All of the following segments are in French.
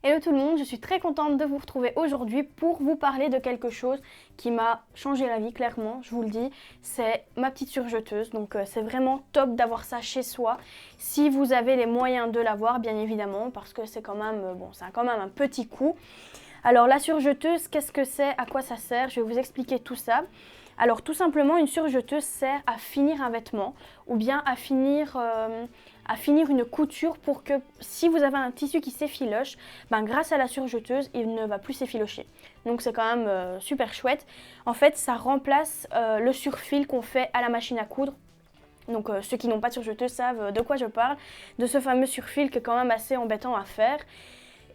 Hello tout le monde, je suis très contente de vous retrouver aujourd'hui pour vous parler de quelque chose qui m'a changé la vie, clairement, je vous le dis. C'est ma petite surjeteuse, donc c'est vraiment top d'avoir ça chez soi. Si vous avez les moyens de l'avoir, bien évidemment, parce que c'est quand même, quand même un petit coût. Alors la surjeteuse, qu'est-ce que c'est? À quoi ça sert? Je vais vous expliquer tout ça. Alors tout simplement, une surjeteuse sert à finir un vêtement ou bien à finir une couture pour que si vous avez un tissu qui s'effiloche, grâce à la surjeteuse, il ne va plus s'effilocher. Donc c'est quand même super chouette. En fait, ça remplace le surfil qu'on fait à la machine à coudre. Donc ceux qui n'ont pas de surjeteuse savent de quoi je parle, de ce fameux surfil qui est quand même assez embêtant à faire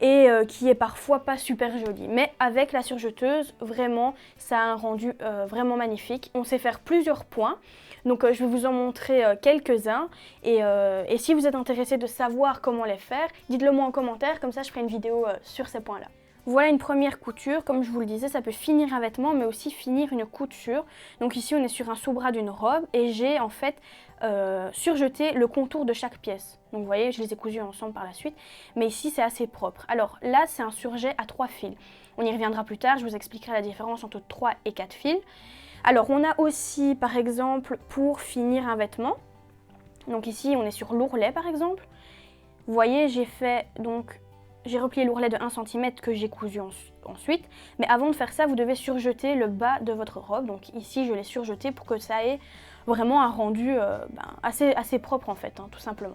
et qui est parfois pas super joli. Mais avec la surjeteuse, vraiment, ça a un rendu vraiment magnifique. On sait faire plusieurs points, donc je vais vous en montrer quelques-uns. Et si vous êtes intéressé de savoir comment les faire, dites-le moi en commentaire, comme ça je ferai une vidéo sur ces points-là. Voilà une première couture, comme je vous le disais, ça peut finir un vêtement mais aussi finir une couture. Donc ici on est sur un sous-bras d'une robe et j'ai en fait surjeté le contour de chaque pièce. Donc vous voyez, je les ai cousus ensemble par la suite, mais ici c'est assez propre. Alors là c'est un surjet à 3 fils. On y reviendra plus tard, je vous expliquerai la différence entre 3 et 4 fils. Alors on a aussi par exemple pour finir un vêtement, donc ici on est sur l'ourlet par exemple. Vous voyez, j'ai replié l'ourlet de 1 cm que j'ai cousu ensuite. Mais avant de faire ça, vous devez surjeter le bas de votre robe. Donc ici, je l'ai surjeté pour que ça ait vraiment un rendu assez propre en fait, tout simplement.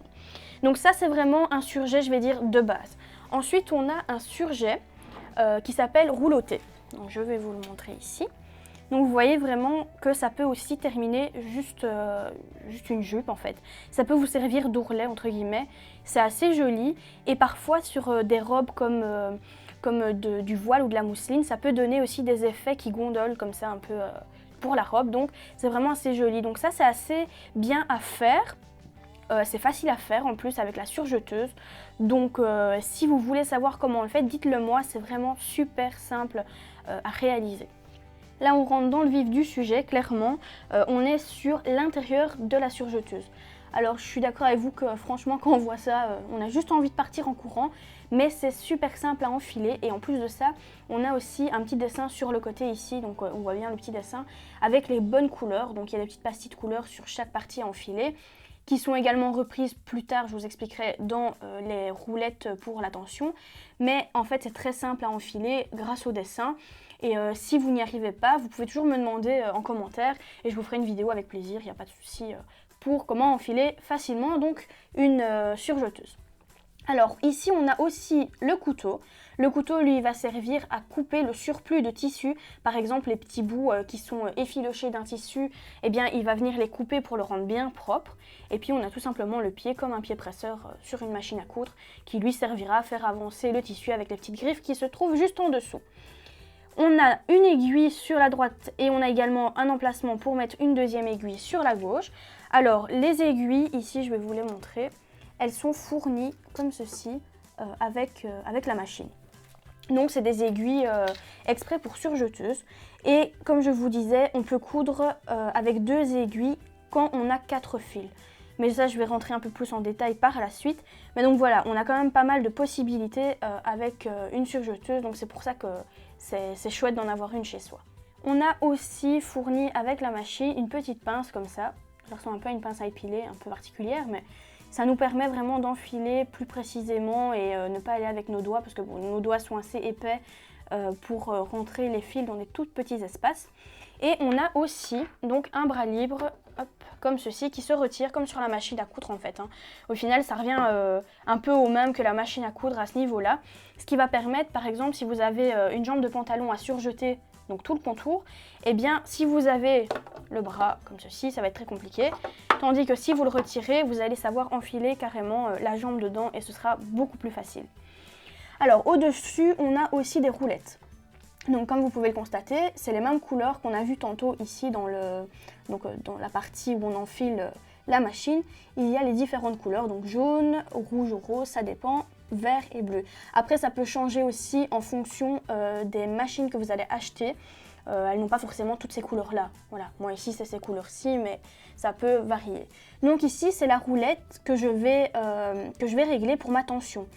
Donc ça, c'est vraiment un surjet, je vais dire, de base. Ensuite, on a un surjet qui s'appelle rouloté. Donc je vais vous le montrer ici. Donc vous voyez vraiment que ça peut aussi terminer juste une jupe en fait. Ça peut vous servir d'ourlet entre guillemets. C'est assez joli et parfois sur des robes comme du voile ou de la mousseline, ça peut donner aussi des effets qui gondolent comme ça un peu pour la robe. Donc c'est vraiment assez joli. Donc ça c'est assez bien à faire. C'est facile à faire en plus avec la surjeteuse. Donc si vous voulez savoir comment on le fait, dites-le moi. C'est vraiment super simple à réaliser. Là, on rentre dans le vif du sujet, clairement. On est sur l'intérieur de la surjeteuse. Alors, je suis d'accord avec vous que franchement, quand on voit ça, on a juste envie de partir en courant. Mais c'est super simple à enfiler. Et en plus de ça, on a aussi un petit dessin sur le côté ici. Donc, on voit bien le petit dessin avec les bonnes couleurs. Donc, il y a des petites pastilles de couleurs sur chaque partie à enfiler, qui sont également reprises plus tard, je vous expliquerai, dans les roulettes pour la tension. Mais en fait, c'est très simple à enfiler grâce au dessin. Et si vous n'y arrivez pas, vous pouvez toujours me demander en commentaire et je vous ferai une vidéo avec plaisir, il n'y a pas de souci, pour comment enfiler facilement donc une surjeteuse. Alors ici on a aussi le couteau. Le couteau lui va servir à couper le surplus de tissu. Par exemple les petits bouts qui sont effilochés d'un tissu, eh bien il va venir les couper pour le rendre bien propre. Et puis on a tout simplement le pied comme un pied presseur sur une machine à coudre qui lui servira à faire avancer le tissu avec les petites griffes qui se trouvent juste en dessous. On a une aiguille sur la droite et on a également un emplacement pour mettre une deuxième aiguille sur la gauche. Alors les aiguilles, ici je vais vous les montrer, elles sont fournies comme ceci avec la machine. Donc c'est des aiguilles exprès pour surjeteuse. Et comme je vous disais, on peut coudre avec 2 aiguilles quand on a 4 fils. Mais ça, je vais rentrer un peu plus en détail par la suite. Mais donc voilà, on a quand même pas mal de possibilités avec une surjeteuse. Donc c'est pour ça que c'est chouette d'en avoir une chez soi. On a aussi fourni avec la machine une petite pince comme ça. Ça ressemble un peu à une pince à épiler, un peu particulière, mais ça nous permet vraiment d'enfiler plus précisément et ne pas aller avec nos doigts parce que nos doigts sont assez épais pour rentrer les fils dans des tout petits espaces. Et on a aussi donc un bras libre, hop, comme ceci, qui se retire comme sur la machine à coudre en fait. Au final, ça revient un peu au même que la machine à coudre à ce niveau-là. Ce qui va permettre, par exemple, si vous avez une jambe de pantalon à surjeter, donc tout le contour, eh bien, si vous avez le bras comme ceci, ça va être très compliqué. Tandis que si vous le retirez, vous allez savoir enfiler carrément la jambe dedans et ce sera beaucoup plus facile. Alors, au-dessus, on a aussi des roulettes. Donc comme vous pouvez le constater, c'est les mêmes couleurs qu'on a vu tantôt ici dans la partie où on enfile la machine. Il y a les différentes couleurs, donc jaune, rouge ou rose, ça dépend, vert et bleu. Après ça peut changer aussi en fonction des machines que vous allez acheter. Elles n'ont pas forcément toutes ces couleurs-là. Voilà, moi ici c'est ces couleurs-ci, mais ça peut varier. Donc ici c'est la roulette que je vais régler pour ma tension.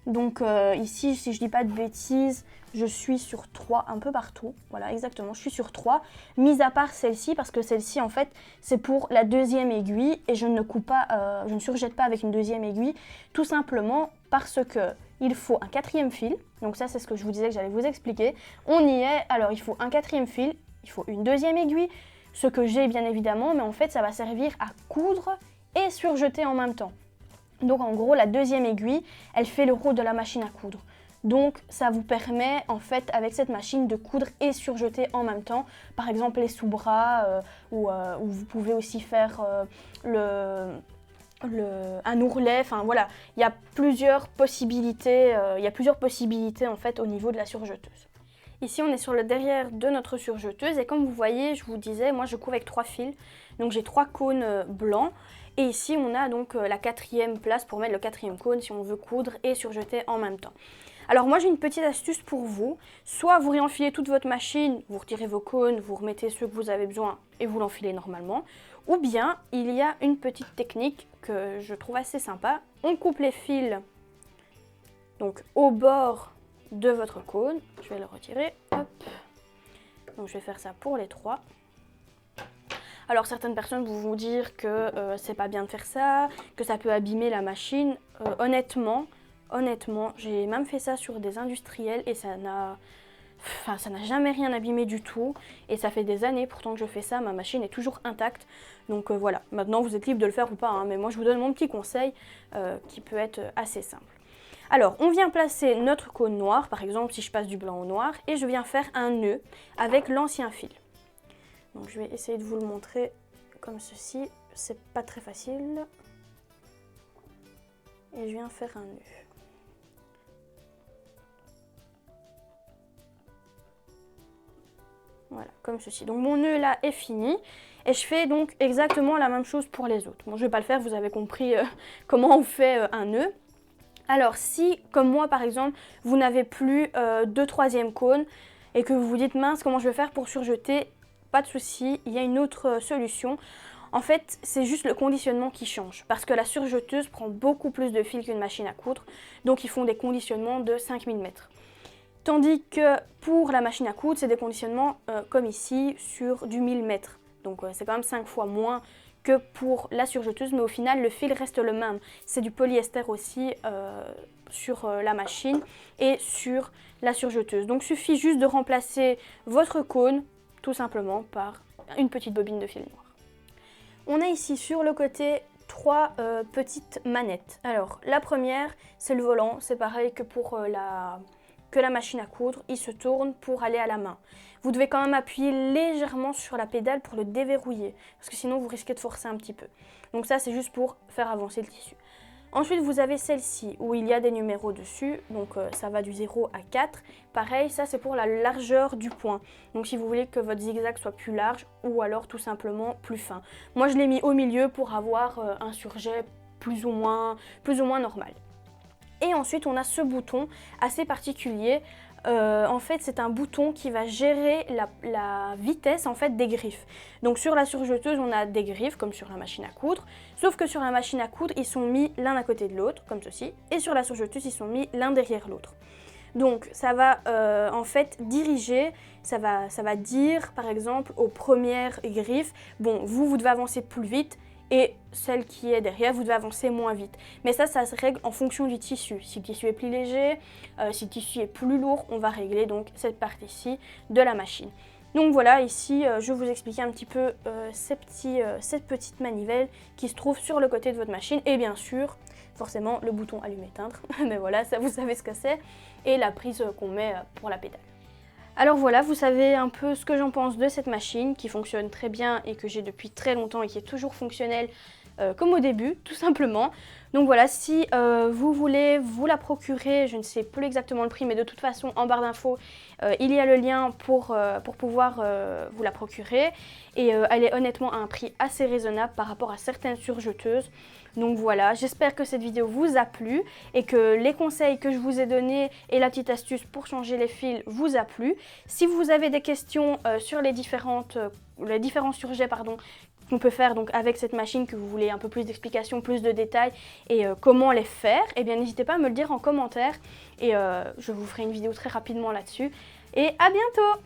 Donc ici, si je dis pas de bêtises, je suis sur 3 un peu partout. Voilà, exactement, je suis sur 3. Mis à part celle-ci, parce que celle-ci, en fait, c'est pour la deuxième aiguille. Et je ne coupe pas, je ne surjette pas avec une deuxième aiguille. Tout simplement parce que il faut un quatrième fil. Donc ça, c'est ce que je vous disais que j'allais vous expliquer. On y est. Alors, il faut un quatrième fil. Il faut une deuxième aiguille. Ce que j'ai, bien évidemment. Mais en fait, ça va servir à coudre et surjeter en même temps. Donc en gros, la deuxième aiguille, elle fait le rôle de la machine à coudre. Donc ça vous permet en fait avec cette machine de coudre et surjeter en même temps. Par exemple les sous-bras ou vous pouvez aussi faire un ourlet. Enfin voilà, il y a plusieurs possibilités, en fait au niveau de la surjeteuse. Ici on est sur le derrière de notre surjeteuse et comme vous voyez, je vous disais, moi je couvre avec 3 fils. Donc j'ai 3 cônes blancs. Et ici, on a donc la 4e place pour mettre le 4e cône si on veut coudre et surjeter en même temps. Alors moi, j'ai une petite astuce pour vous. Soit vous réenfilez toute votre machine, vous retirez vos cônes, vous remettez ceux que vous avez besoin et vous l'enfilez normalement. Ou bien, il y a une petite technique que je trouve assez sympa. On coupe les fils donc au bord de votre cône. Je vais le retirer. Hop. Donc je vais faire ça pour les 3. Alors certaines personnes vont vous dire que c'est pas bien de faire ça, que ça peut abîmer la machine. Honnêtement, j'ai même fait ça sur des industriels et ça n'a jamais rien abîmé du tout. Et ça fait des années pourtant que je fais ça, ma machine est toujours intacte. Donc voilà, maintenant vous êtes libre de le faire ou pas, hein, mais moi je vous donne mon petit conseil qui peut être assez simple. Alors, on vient placer notre cône noir, par exemple si je passe du blanc au noir, et je viens faire un nœud avec l'ancien fil. Donc je vais essayer de vous le montrer comme ceci, c'est pas très facile. Et je viens faire un nœud. Voilà, comme ceci. Donc mon nœud là est fini. Et je fais donc exactement la même chose pour les autres. Bon, je vais pas le faire, vous avez compris comment on fait un nœud. Alors si, comme moi par exemple, vous n'avez plus de 3e cône et que vous vous dites mince, comment je vais faire pour surjeter? Pas de souci, il y a une autre solution. En fait, c'est juste le conditionnement qui change parce que la surjeteuse prend beaucoup plus de fil qu'une machine à coudre. Donc ils font des conditionnements de 5 mm. Tandis que pour la machine à coudre, c'est des conditionnements comme ici sur du 1000 m. Donc c'est quand même 5 fois moins que pour la surjeteuse, mais au final le fil reste le même. C'est du polyester aussi sur la machine et sur la surjeteuse. Donc il suffit juste de remplacer votre cône tout simplement par une petite bobine de fil noir. On a ici sur le côté 3 petites manettes. Alors la première c'est le volant, c'est pareil que pour la machine à coudre, il se tourne pour aller à la main. Vous devez quand même appuyer légèrement sur la pédale pour le déverrouiller, parce que sinon vous risquez de forcer un petit peu. Donc ça c'est juste pour faire avancer le tissu. Ensuite vous avez celle-ci où il y a des numéros dessus, donc ça va du 0 à 4. Pareil, ça c'est pour la largeur du point. Donc si vous voulez que votre zigzag soit plus large ou alors tout simplement plus fin. Moi je l'ai mis au milieu pour avoir un surjet plus ou moins normal. Et ensuite on a ce bouton assez particulier. En fait c'est un bouton qui va gérer la vitesse en fait des griffes. Donc sur la surjeteuse on a des griffes comme sur la machine à coudre, sauf que sur la machine à coudre ils sont mis l'un à côté de l'autre comme ceci, et sur la surjeteuse ils sont mis l'un derrière l'autre. Donc ça va en fait diriger, ça va dire par exemple aux premières griffes, bon vous devez avancer plus vite, et celle qui est derrière, vous devez avancer moins vite. Mais ça se règle en fonction du tissu. Si le tissu est plus léger, si le tissu est plus lourd, on va régler donc cette partie-ci de la machine. Donc voilà, ici, je vais vous expliquer un petit peu cette petite manivelle qui se trouve sur le côté de votre machine. Et bien sûr, forcément, le bouton allumer-éteindre. Mais voilà, ça vous savez ce que c'est. Et la prise qu'on met pour la pédale. Alors voilà, vous savez un peu ce que j'en pense de cette machine qui fonctionne très bien et que j'ai depuis très longtemps et qui est toujours fonctionnelle comme au début, tout simplement. Donc voilà, si vous voulez vous la procurer, je ne sais plus exactement le prix, mais de toute façon en barre d'infos, il y a le lien pour pouvoir vous la procurer. Et elle est honnêtement à un prix assez raisonnable par rapport à certaines surjeteuses. Donc voilà, j'espère que cette vidéo vous a plu et que les conseils que je vous ai donnés et la petite astuce pour changer les fils vous a plu. Si vous avez des questions sur les différents surjets qu'on peut faire donc avec cette machine, que vous voulez un peu plus d'explications, plus de détails et comment les faire, eh bien n'hésitez pas à me le dire en commentaire et je vous ferai une vidéo très rapidement là-dessus. Et à bientôt!